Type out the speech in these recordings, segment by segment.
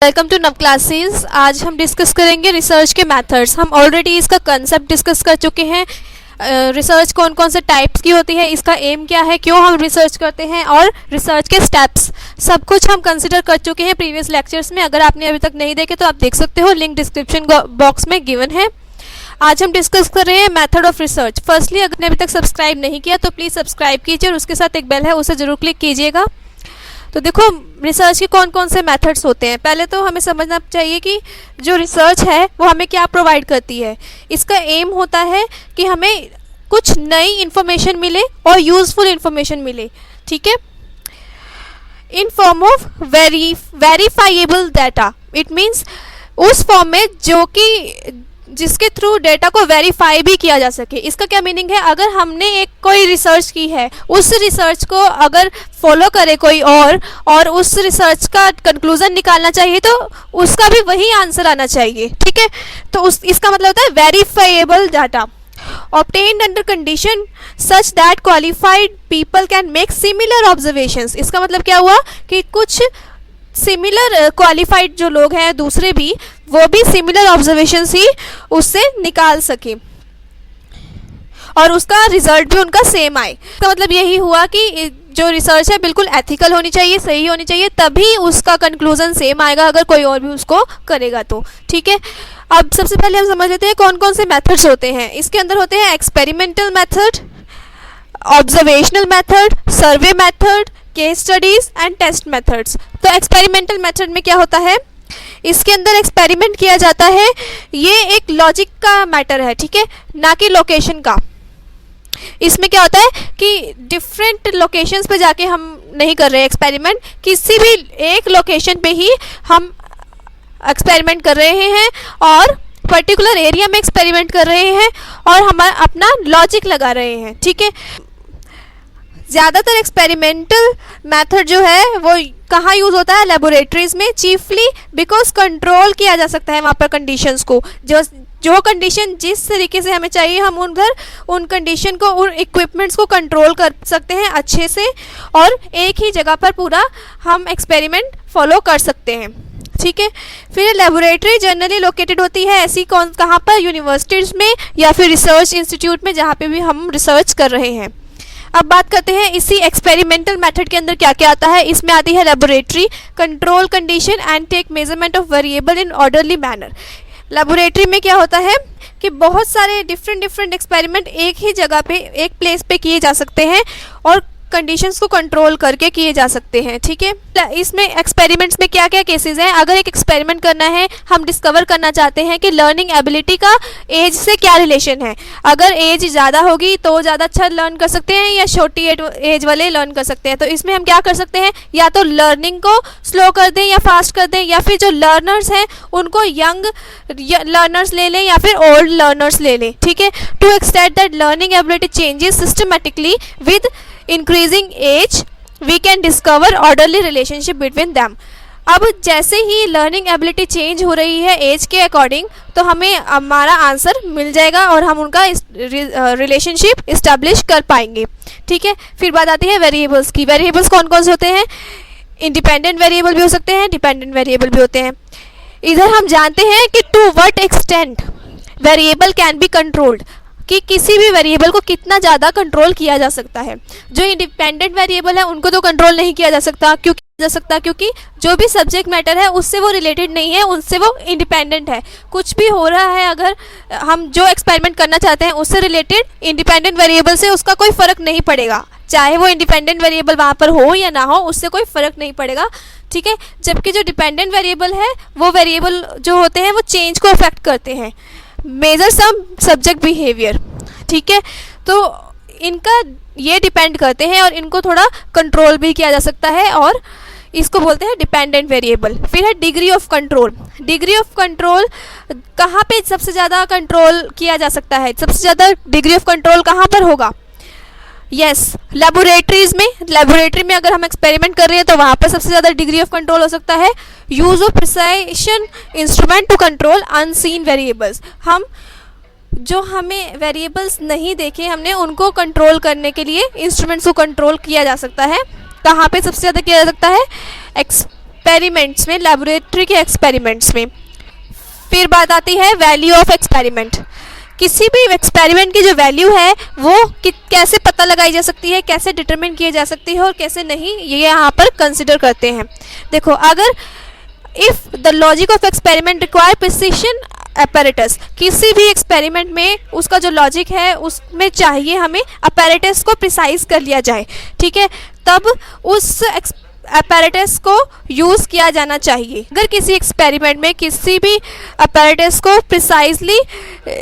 Welcome to नव classes. आज हम डिस्कस करेंगे रिसर्च के मेथड्स। हम ऑलरेडी इसका कंसेप्ट डिस्कस कर चुके हैं। रिसर्च कौन कौन से टाइप्स की होती है, इसका एम क्या है, क्यों हम रिसर्च करते हैं और रिसर्च के स्टेप्स, सब कुछ हम कंसिडर कर चुके हैं प्रीवियस लेक्चर्स में। अगर आपने अभी तक नहीं देखे तो आप देख सकते हो, लिंक डिस्क्रिप्शन बॉक्स में गिवन है। आज हम डिस्कस कर रहे हैं मेथड ऑफ रिसर्च। फर्स्टली, अगर आपने अभी तक सब्सक्राइब नहीं किया तो प्लीज़ सब्सक्राइब कीजिए और उसके साथ एक बेल है, उसे ज़रूर क्लिक कीजिएगा। तो देखो, रिसर्च के कौन कौन से मेथड्स होते हैं। पहले तो हमें समझना चाहिए कि जो रिसर्च है वो हमें क्या प्रोवाइड करती है। इसका एम होता है कि हमें कुछ नई इन्फॉर्मेशन मिले और यूज़फुल इन्फॉर्मेशन मिले, ठीक है, in form of verifiable data. It means उस फॉर्म में जो कि जिसके थ्रू डेटा को वेरीफाई भी किया जा सके। इसका क्या मीनिंग है, अगर हमने एक कोई रिसर्च की है, उस रिसर्च को अगर फॉलो करे कोई और उस रिसर्च का कंक्लूजन निकालना चाहिए तो उसका भी वही आंसर आना चाहिए, ठीक है। तो इसका मतलब होता है verifiable data obtained under condition such that qualified people can make similar observations। इसका मतलब क्या हुआ कि कुछ सिमिलर क्वालिफाइड जो लोग हैं दूसरे भी, वो भी सिमिलर ऑब्जर्वेशंस ही उससे निकाल सके और उसका रिजल्ट भी उनका सेम आए। इसका मतलब यही हुआ कि जो रिसर्च है बिल्कुल एथिकल होनी चाहिए, सही होनी चाहिए, तभी उसका कंक्लूजन सेम आएगा अगर कोई और भी उसको करेगा तो, ठीक है। अब सबसे पहले हम समझ लेते हैं कौन कौन से मेथड्स होते हैं। इसके अंदर होते हैं experimental method, observational method, survey method, case studies and test methods. तो एक्सपेरिमेंटल मेथड में क्या होता है, इसके अंदर एक्सपेरिमेंट किया जाता है। ये एक लॉजिक का मैटर है, ठीक है, ना कि लोकेशन का। इसमें क्या होता है कि डिफरेंट लोकेशंस पे जाके हम नहीं कर रहे एक्सपेरिमेंट, किसी भी एक लोकेशन पे ही हम एक्सपेरिमेंट कर रहे हैं और पर्टिकुलर एरिया में एक्सपेरिमेंट कर रहे हैं और हम अपना लॉजिक लगा रहे हैं, ठीक है। ज़्यादातर एक्सपेरिमेंटल मेथड जो है वो कहाँ यूज़ होता है, लेबोरेटरीज में, चीफली बिकॉज कंट्रोल किया जा सकता है वहाँ पर कंडीशंस को। जो कंडीशन जिस तरीके से हमें चाहिए, हम उन कंडीशन को, उन इक्विपमेंट्स को कंट्रोल कर सकते हैं अच्छे से और एक ही जगह पर पूरा हम एक्सपेरिमेंट फॉलो कर सकते हैं, ठीक है। फिर लेबोरेटरी जनरली लोकेटेड होती है ऐसी कहाँ पर, यूनिवर्सिटीज़ में या फिर रिसर्च इंस्टीट्यूट में, जहाँ पे भी हम रिसर्च कर रहे हैं। अब बात करते हैं इसी एक्सपेरिमेंटल मेथड के अंदर क्या क्या आता है। इसमें आती है laboratory control condition and take measurement of variable in orderly manner. Laboratory में क्या होता है कि बहुत सारे डिफरेंट एक्सपेरिमेंट एक ही जगह पे, एक प्लेस पे किए जा सकते हैं और कंडीशंस को कंट्रोल करके किए जा सकते हैं, ठीक है। इसमें एक्सपेरिमेंट्स में क्या क्या केसेस हैं। अगर एक एक्सपेरिमेंट करना है, हम डिस्कवर करना चाहते हैं कि लर्निंग एबिलिटी का एज से क्या रिलेशन है। अगर एज ज़्यादा होगी तो ज़्यादा अच्छा लर्न कर सकते हैं या छोटी एज वाले लर्न कर सकते हैं। तो इसमें हम क्या कर सकते हैं, या तो लर्निंग को स्लो कर दें या फास्ट कर दें, या फिर जो लर्नर्स हैं उनको यंग लर्नर्स ले लें या फिर ओल्ड लर्नर्स ले लें, ठीक है। To extend that learning ability changes systematically with increasing age we can discover orderly relationship between them. अब जैसे ही लर्निंग एबिलिटी चेंज हो रही है एज के अकॉर्डिंग, तो हमें हमारा आंसर मिल जाएगा और हम उनका रिलेशनशिप इस्टेब्लिश कर पाएंगे, ठीक है। फिर बात आती है वेरिएबल्स की। वेरिएबल्स कौन कौन से होते हैं, इंडिपेंडेंट वेरिएबल भी हो सकते हैं, डिपेंडेंट वेरिएबल भी होते हैं। इधर हम जानते हैं कि to what extent variable can be controlled, कि किसी भी वेरिएबल को कितना ज़्यादा कंट्रोल किया जा सकता है। जो इंडिपेंडेंट वेरिएबल है उनको तो कंट्रोल नहीं किया जा सकता, क्योंकि जो भी सब्जेक्ट मैटर है उससे वो रिलेटेड नहीं है, उससे वो इंडिपेंडेंट है। कुछ भी हो रहा है, अगर हम जो एक्सपेरिमेंट करना चाहते हैं उससे रिलेटेड, इंडिपेंडेंट वेरिएबल से उसका कोई फ़र्क नहीं पड़ेगा, चाहे वो इंडिपेंडेंट वेरिएबल वहाँ पर हो या ना हो, उससे कोई फ़र्क नहीं पड़ेगा, ठीक है। जबकि जो डिपेंडेंट वेरिएबल है, वो वेरिएबल जो होते हैं वो चेंज को अफेक्ट करते हैं, मेजर सम सब्जेक्ट बिहेवियर, ठीक है। तो इनका ये डिपेंड करते हैं और इनको थोड़ा कंट्रोल भी किया जा सकता है और इसको बोलते हैं डिपेंडेंट वेरिएबल। फिर है degree of control. Degree of control कहाँ पे सबसे ज़्यादा कंट्रोल किया जा सकता है, सबसे ज़्यादा डिग्री ऑफ कंट्रोल कहाँ पर होगा, यस, लेबोरेटरीज में। लेबोरेटरी में अगर हम एक्सपेरिमेंट कर रहे हैं तो वहाँ पर सबसे ज़्यादा डिग्री ऑफ कंट्रोल हो सकता है। Use of precision instrument to control unseen variables. हम जो हमें वेरिएबल्स नहीं देखे हमने, उनको कंट्रोल करने के लिए इंस्ट्रूमेंट्स को कंट्रोल किया जा सकता है। कहाँ पे सबसे ज़्यादा किया जा सकता है, एक्सपेरिमेंट्स में, लेबोरेटरी के एक्सपेरिमेंट्स में। फिर बात आती है वैल्यू ऑफ एक्सपेरिमेंट। किसी भी एक्सपेरिमेंट की जो वैल्यू है वो कैसे पता लगाई जा सकती है, कैसे डिटरमिन किया जा सकती है और कैसे नहीं, ये यहाँ पर कंसिडर करते हैं। देखो, अगर if the logic of experiment require precision apparatus, किसी भी एक्सपेरिमेंट में उसका जो लॉजिक है उसमें चाहिए हमें अपैरेटस को प्रिसाइज कर लिया जाए, ठीक है, तब उस अपैरेटस को यूज़ किया जाना चाहिए। अगर किसी एक्सपेरिमेंट में किसी भी अपैरेटस को प्रिसाइजली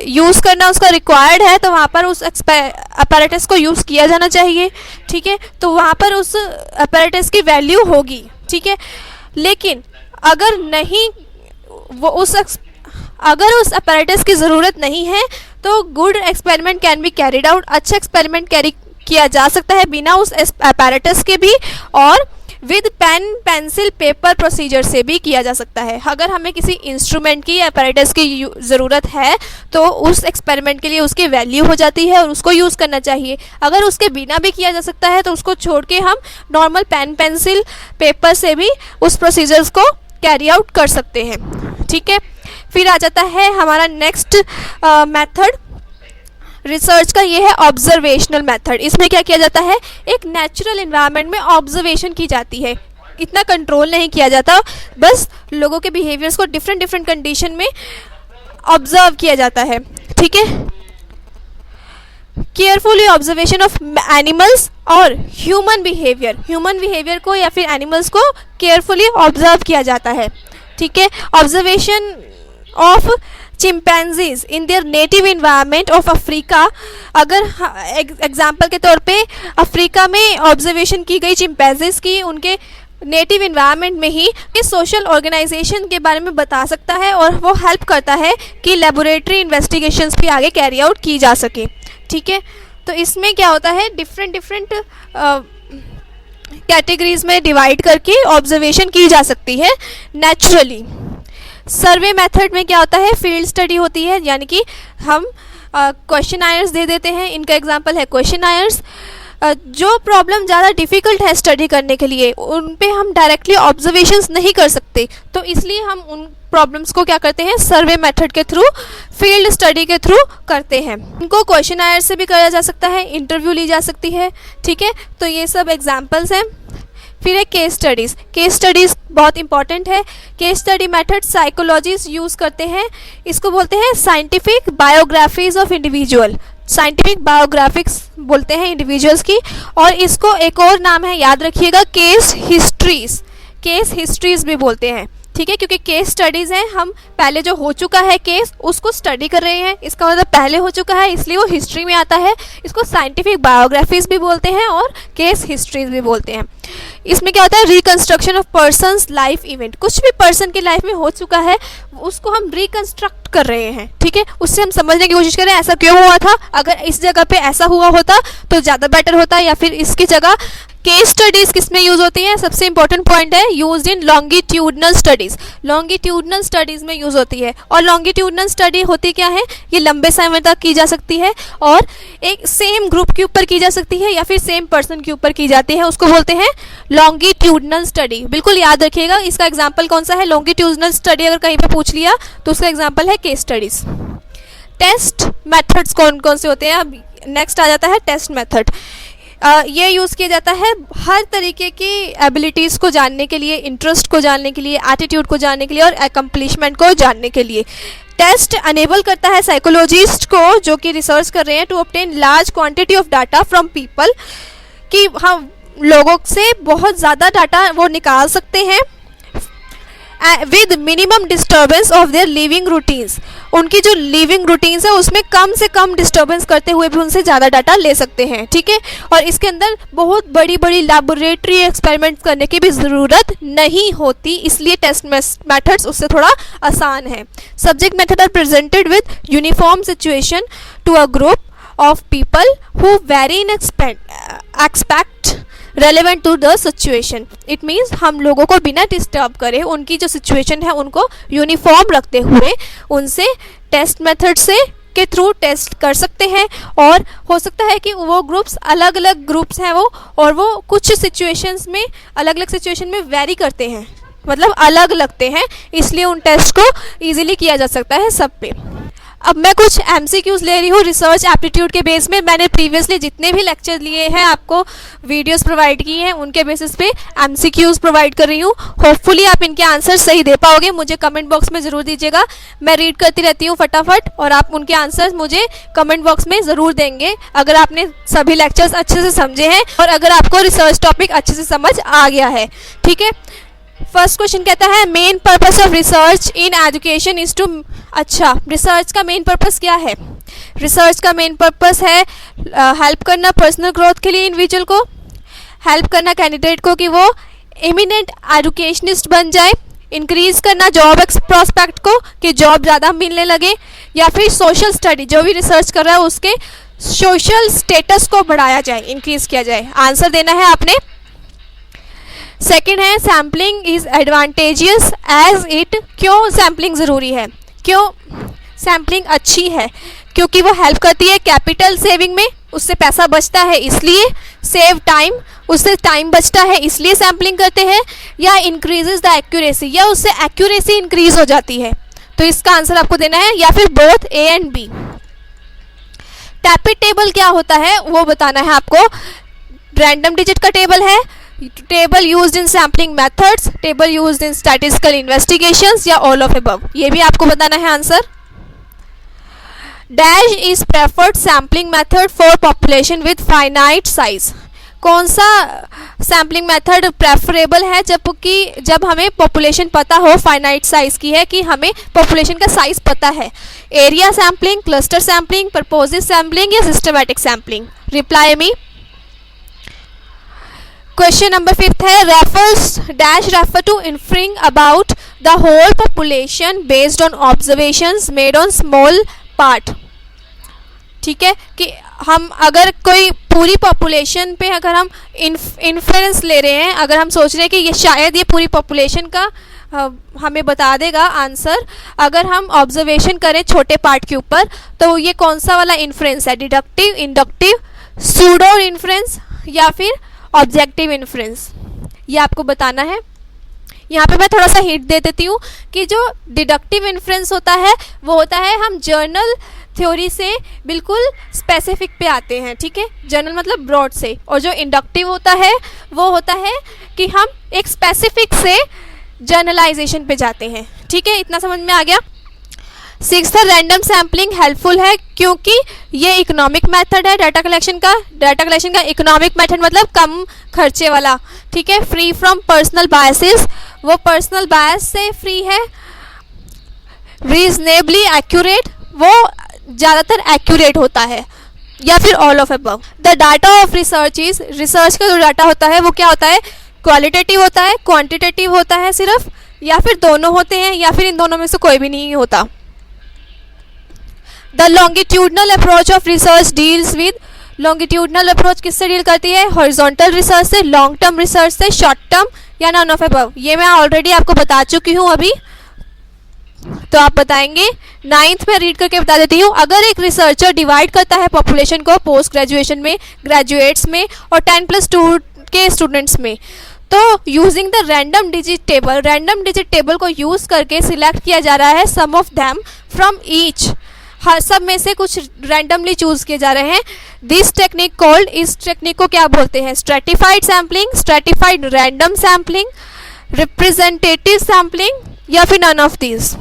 यूज़ करना उसका रिक्वायर्ड है तो वहाँ पर उस अपैरेटस को यूज़ किया जाना चाहिए, ठीक है, तो वहाँ पर उस अपैरेटस की वैल्यू होगी, ठीक है। लेकिन अगर नहीं, वो अगर उस अपैरेटस की ज़रूरत नहीं है तो good experiment can be carried out, अच्छा एक्सपेरिमेंट कैरी किया जा सकता है बिना उस अपैरेटस के भी, और with pen pencil paper procedure से भी किया जा सकता है। अगर हमें किसी इंस्ट्रूमेंट की अपैरेटस की ज़रूरत है तो उस एक्सपेरिमेंट के लिए उसकी वैल्यू हो जाती है और उसको यूज़ करना चाहिए। अगर उसके बिना भी किया जा सकता है तो उसको छोड़ के हम नॉर्मल पेन पेंसिल पेपर से भी उस प्रोसीजर्स को कैरी आउट कर सकते हैं, ठीक है। फिर आ जाता है हमारा नेक्स्ट मेथड रिसर्च का, ये है ऑब्जर्वेशनल मेथड। इसमें क्या किया जाता है, एक नेचुरल एनवायरनमेंट में ऑब्जर्वेशन की जाती है, इतना कंट्रोल नहीं किया जाता, बस लोगों के बिहेवियर्स को डिफरेंट डिफरेंट कंडीशन में ऑब्जर्व किया जाता है, ठीक है। केयरफुली ऑब्जर्वेशन ऑफ एनिमल्स और ह्यूमन बिहेवियर को या फिर एनिमल्स को केयरफुली ऑब्जर्व किया जाता है, ठीक है। Observation of chimpanzees in their native environment of Africa, अगर एग्जाम्पल के तौर पे अफ्रीका में ऑब्जर्वेशन की गई चिंपैंजीज की उनके नेटिव इन्वायरमेंट में ही, इस सोशल ऑर्गेनाइजेशन के बारे में बता सकता है और वो हेल्प करता है कि लेबोरेटरी इन्वेस्टिगेशंस भी आगे कैरी आउट की जा सके, ठीक है। तो इसमें क्या होता है, डिफरेंट कैटेगरीज में डिवाइड करके ऑब्जर्वेशन की जा सकती है नेचुरली। सर्वे मेथड में क्या होता है, फील्ड स्टडी होती है, यानी कि हम क्वेश्चनायर्स दे देते हैं। इनका एग्जांपल है क्वेश्चनायर्स। जो प्रॉब्लम ज़्यादा डिफ़िकल्ट है स्टडी करने के लिए उन पे हम डायरेक्टली ऑब्जर्वेशंस नहीं कर सकते, तो इसलिए हम उन प्रॉब्लम्स को क्या करते हैं, सर्वे मेथड के थ्रू, फील्ड स्टडी के थ्रू करते हैं। उनको क्वेश्चनायर से भी किया जा सकता है, इंटरव्यू ली जा सकती है, ठीक है। तो ये सब एग्जाम्पल्स हैं। फिर है केस स्टडीज़। केस स्टडीज़ बहुत इंपॉर्टेंट है। Case study method psychologist use करते हैं, इसको बोलते हैं scientific biographies of individual. Scientific biographics बोलते हैं इंडिविजुअल्स की, और इसको एक और नाम है, याद रखिएगा, केस हिस्ट्रीज। केस हिस्ट्रीज भी बोलते हैं, ठीक है, क्योंकि केस स्टडीज़ हैं, हम पहले जो हो चुका है केस उसको स्टडी कर रहे हैं, इसका मतलब पहले हो चुका है इसलिए वो हिस्ट्री में आता है। इसको साइंटिफिक बायोग्राफीज भी बोलते हैं और केस हिस्ट्रीज भी बोलते हैं। इसमें क्या होता है, reconstruction of persons life event. कुछ भी पर्सन की लाइफ में हो चुका है उसको हम रिकंस्ट्रक्ट कर रहे हैं, ठीक है, उससे हम समझने की कोशिश कर रहे हैं ऐसा क्यों हुआ था, अगर इस जगह पे ऐसा हुआ होता तो ज़्यादा बेटर होता, या फिर इसकी जगह। केस स्टडीज़ किस में यूज़ होती हैं, सबसे इंपॉर्टेंट पॉइंट है, used in longitudinal studies. Longitudinal studies में यूज़ होती है, और लॉन्गिट्यूडनल स्टडी होती क्या है, ये लंबे समय तक की जा सकती है और एक सेम ग्रुप के ऊपर की जा सकती है या फिर सेम पर्सन के ऊपर की जाती है, उसको बोलते हैं लॉन्गिट्यूडनल स्टडी। बिल्कुल याद रखिएगा, इसका एग्जाम्पल कौन सा है, लॉन्गिट्यूडनल स्टडी अगर कहीं पर पूछ लिया तो उसका एग्जाम्पल है केस स्टडीज़। टेस्ट मेथड्स कौन कौन से होते हैं, अब नेक्स्ट आ जाता है टेस्ट मेथड। ये यूज़ किया जाता है हर तरीके की एबिलिटीज़ को जानने के लिए, इंटरेस्ट को जानने के लिए, एटीट्यूड को जानने के लिए और एकम्प्लिशमेंट को जानने के लिए। टेस्ट अनेबल करता है साइकोलॉजिस्ट को, जो कि रिसर्च कर रहे हैं, to obtain large quantity of data from people, कि हम लोगों से बहुत ज़्यादा डाटा वो निकाल सकते हैं with minimum disturbance of their living routines. उनकी जो लिविंग रूटीन्स है उसमें कम से कम डिस्टर्बेंस करते हुए भी उनसे ज़्यादा डाटा ले सकते हैं, ठीक है। और इसके अंदर बहुत बड़ी बड़ी लैबोरेटरी एक्सपेरिमेंट करने की भी ज़रूरत नहीं होती, इसलिए टेस्ट मेथड्स उससे थोड़ा आसान है। Subject method are presented with uniform situation to a group of people who vary in expect relevant to the situation. It means हम लोगों को बिना डिस्टर्ब करे उनकी जो सिचुएशन है उनको यूनिफॉर्म रखते हुए उनसे टेस्ट मेथड से के थ्रू टेस्ट कर सकते हैं। और हो सकता है कि वो ग्रुप्स अलग अलग ग्रुप्स हैं वो, और वो कुछ सिचुएशंस में अलग अलग सिचुएशन में वेरी करते हैं, मतलब अलग लगते हैं, इसलिए उन टेस्ट को इजीली किया जा सकता है सब पे। अब मैं कुछ MCQs ले रही हूँ रिसर्च एप्टीट्यूड के बेस में। मैंने प्रीवियसली जितने भी लेक्चर लिए हैं आपको वीडियोस प्रोवाइड किए हैं, उनके बेसिस पे MCQs प्रोवाइड कर रही हूँ। होपफुली आप इनके आंसर सही दे पाओगे। मुझे कमेंट बॉक्स में ज़रूर दीजिएगा, मैं रीड करती रहती हूँ फटाफट, और आप उनके आंसर्स मुझे कमेंट बॉक्स में ज़रूर देंगे अगर आपने सभी लेक्चर्स अच्छे से समझे हैं और अगर आपको रिसर्च टॉपिक अच्छे से समझ आ गया है। ठीक है, फर्स्ट क्वेश्चन कहता है main purpose of research in education is to. अच्छा, रिसर्च का मेन पर्पस क्या है? रिसर्च का मेन पर्पस है हेल्प करना पर्सनल ग्रोथ के लिए इंडिविजुअल को, हेल्प करना कैंडिडेट को कि वो एमिनेंट एजुकेशनिस्ट बन जाए, इंक्रीज करना जॉब प्रोस्पेक्ट को कि जॉब ज़्यादा मिलने लगे, या फिर सोशल स्टडी जो भी रिसर्च कर रहा है उसके सोशल स्टेटस को बढ़ाया जाए, इंक्रीज किया जाए। आंसर देना है आपने। सेकेंड है sampling is advantageous as it. क्यों सैम्पलिंग ज़रूरी है? क्यों सैम्पलिंग अच्छी है? क्योंकि वो हेल्प करती है कैपिटल सेविंग में, उससे पैसा बचता है इसलिए, सेव टाइम, उससे टाइम बचता है इसलिए सैम्पलिंग करते हैं, या इंक्रीजेज द एक्यूरेसी, या उससे एक्यूरेसी इंक्रीज हो जाती है। तो इसका आंसर आपको देना है, या फिर both A and B। Tappet table क्या होता है वो बताना है आपको। रैंडम डिजिट का टेबल है, table used in sampling methods, table used in statistical investigations, या ऑल ऑफ अबव, ये भी आपको बताना है answer. Dash is preferred sampling method for population with finite size. कौन सा सैम्पलिंग मेथड प्रेफरेबल है जब हमें पॉपुलेशन पता हो, फाइनाइट साइज की है कि हमें पॉपुलेशन का साइज पता है? Area sampling, cluster sampling, purposive sampling, या systematic sampling? Reply me. Question number 5 है refers dash refer to inferring about the whole population based on observations made on small part. ठीक है, कि हम अगर कोई पूरी पॉपुलेशन पे अगर हम इन्फ्लुएंस ले रहे हैं, अगर हम सोच रहे हैं कि ये शायद ये पूरी पॉपुलेशन का हमें बता देगा आंसर, अगर हम ऑब्जर्वेशन करें छोटे पार्ट के ऊपर, तो ये कौन सा वाला इन्फ्लुएंस है? डिडक्टिव, इंडक्टिव, सूडो इन्फ्लुएंस, या फिर ऑब्जेक्टिव इन्फ्लुएंस? ये आपको बताना है। यहाँ पे मैं थोड़ा सा हिंट दे देती हूँ कि जो डिडक्टिव इन्फ्लुएंस होता है वो होता है हम जर्नल थ्योरी से बिल्कुल स्पेसिफिक पे आते हैं। ठीक है, जर्नल मतलब ब्रॉड से, और जो इंडक्टिव होता है वो होता है कि हम एक स्पेसिफिक से जर्नलाइजेशन पे जाते हैं। ठीक है, इतना समझ में आ गया। 6 रैंडम सैम्पलिंग हेल्पफुल है क्योंकि ये इकोनॉमिक मेथड है डाटा कलेक्शन का। डाटा कलेक्शन का इकोनॉमिक मेथड मतलब कम खर्चे वाला। ठीक है, फ्री फ्रॉम पर्सनल बायसेस, वो पर्सनल बायस से फ्री है। रीजनेबली एक्यूरेट, वो ज़्यादातर एक्यूरेट होता है, या फिर all of above. The data of research is, research का जो डाटा होता है वो क्या होता है? क्वालिटेटिव होता है, क्वांटिटेटिव होता है सिर्फ, या फिर दोनों होते हैं, या फिर इन दोनों में से कोई भी नहीं होता। The longitudinal approach of research deals with, longitudinal approach किससे डील करती है? हॉरिजॉन्टल रिसर्च से, लॉन्ग टर्म रिसर्च से, शॉर्ट टर्म, या नन ऑफ अबव? ये मैं ऑलरेडी आपको बता चुकी हूँ अभी, तो आप बताएंगे। 9th में रीड करके बता देती हूँ। अगर एक रिसर्चर डिवाइड करता है पॉपुलेशन को पोस्ट ग्रेजुएशन में, ग्रेजुएट्स में और 10+2 के स्टूडेंट्स में, तो using the random digit table, random digit table को यूज़ करके सिलेक्ट किया जा रहा है सम ऑफ दैम फ्रॉम ईच, हर सब में से कुछ रैंडमली चूज किए जा रहे हैं। दिस टेक्निक कॉल्ड, इस टेक्निक को क्या बोलते हैं? Stratified sampling, stratified random sampling, representative sampling, या फिर none of these.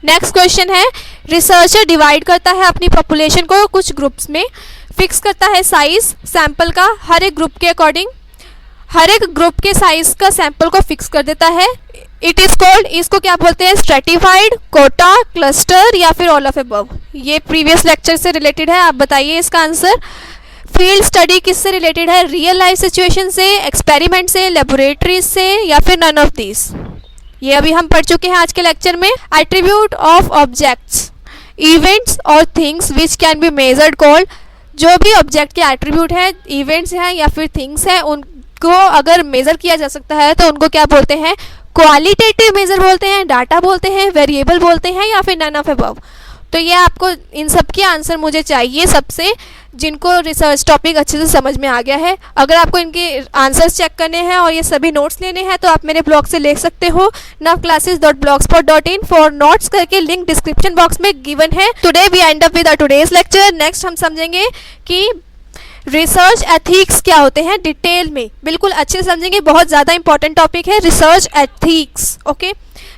Next question है रिसर्चर डिवाइड करता है अपनी पॉपुलेशन को कुछ ग्रुप्स में, फिक्स करता है साइज सैंपल का हर एक ग्रुप के अकॉर्डिंग, हर एक ग्रुप के साइज का सैंपल को फिक्स कर देता है। इट इज कॉल्ड, इसको क्या बोलते हैं? स्ट्रेटिफाइड, कोटा, क्लस्टर, या फिर ऑल ऑफ अबव? ये प्रीवियस लेक्चर से रिलेटेड है, आप बताइए इसका आंसर। फील्ड स्टडी किससे रिलेटेड है? रियल लाइफ सिचुएशन से, एक्सपेरिमेंट से, लेबोरेटरीज से, या फिर नन ऑफ दिस? ये अभी हम पढ़ चुके हैं आज के लेक्चर में। एट्रीब्यूट ऑफ ऑब्जेक्ट्स, इवेंट्स और things which can be measured called, जो भी ऑब्जेक्ट के एट्रीब्यूट हैं, इवेंट्स हैं या फिर थिंग्स हैं, उनको अगर मेजर किया जा सकता है तो उनको क्या बोलते हैं? क्वालिटेटिव मेजर बोलते हैं, डाटा बोलते हैं, वेरिएबल बोलते हैं, या फिर नन ऑफ अबव? तो ये आपको इन सब के आंसर मुझे चाहिए सबसे, जिनको रिसर्च टॉपिक अच्छे से समझ में आ गया है। अगर आपको इनके आंसर्स चेक करने हैं और ये सभी नोट्स लेने हैं तो आप मेरे ब्लॉग से ले सकते हो, navclasses.blogspot.in फॉर नोट्स करके लिंक डिस्क्रिप्शन बॉक्स में गिवन है। Today we end up with our today's lecture. Next हम समझेंगे कि रिसर्च एथिक्स क्या होते हैं डिटेल में, बिल्कुल अच्छे से समझेंगे। बहुत ज़्यादा इंपॉर्टेंट टॉपिक है रिसर्च एथिक्स। ओके,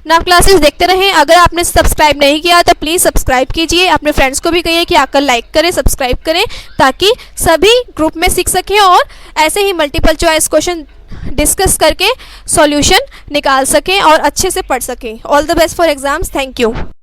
नाव क्लासेस देखते रहें। अगर आपने सब्सक्राइब नहीं किया तो प्लीज़ सब्सक्राइब कीजिए। अपने फ्रेंड्स को भी कहिए कि आकर लाइक करें, सब्सक्राइब करें, ताकि सभी ग्रुप में सीख सकें और ऐसे ही मल्टीपल चॉइस क्वेश्चन डिस्कस करके सॉल्यूशन निकाल सकें और अच्छे से पढ़ सकें। All the best for exams. Thank you.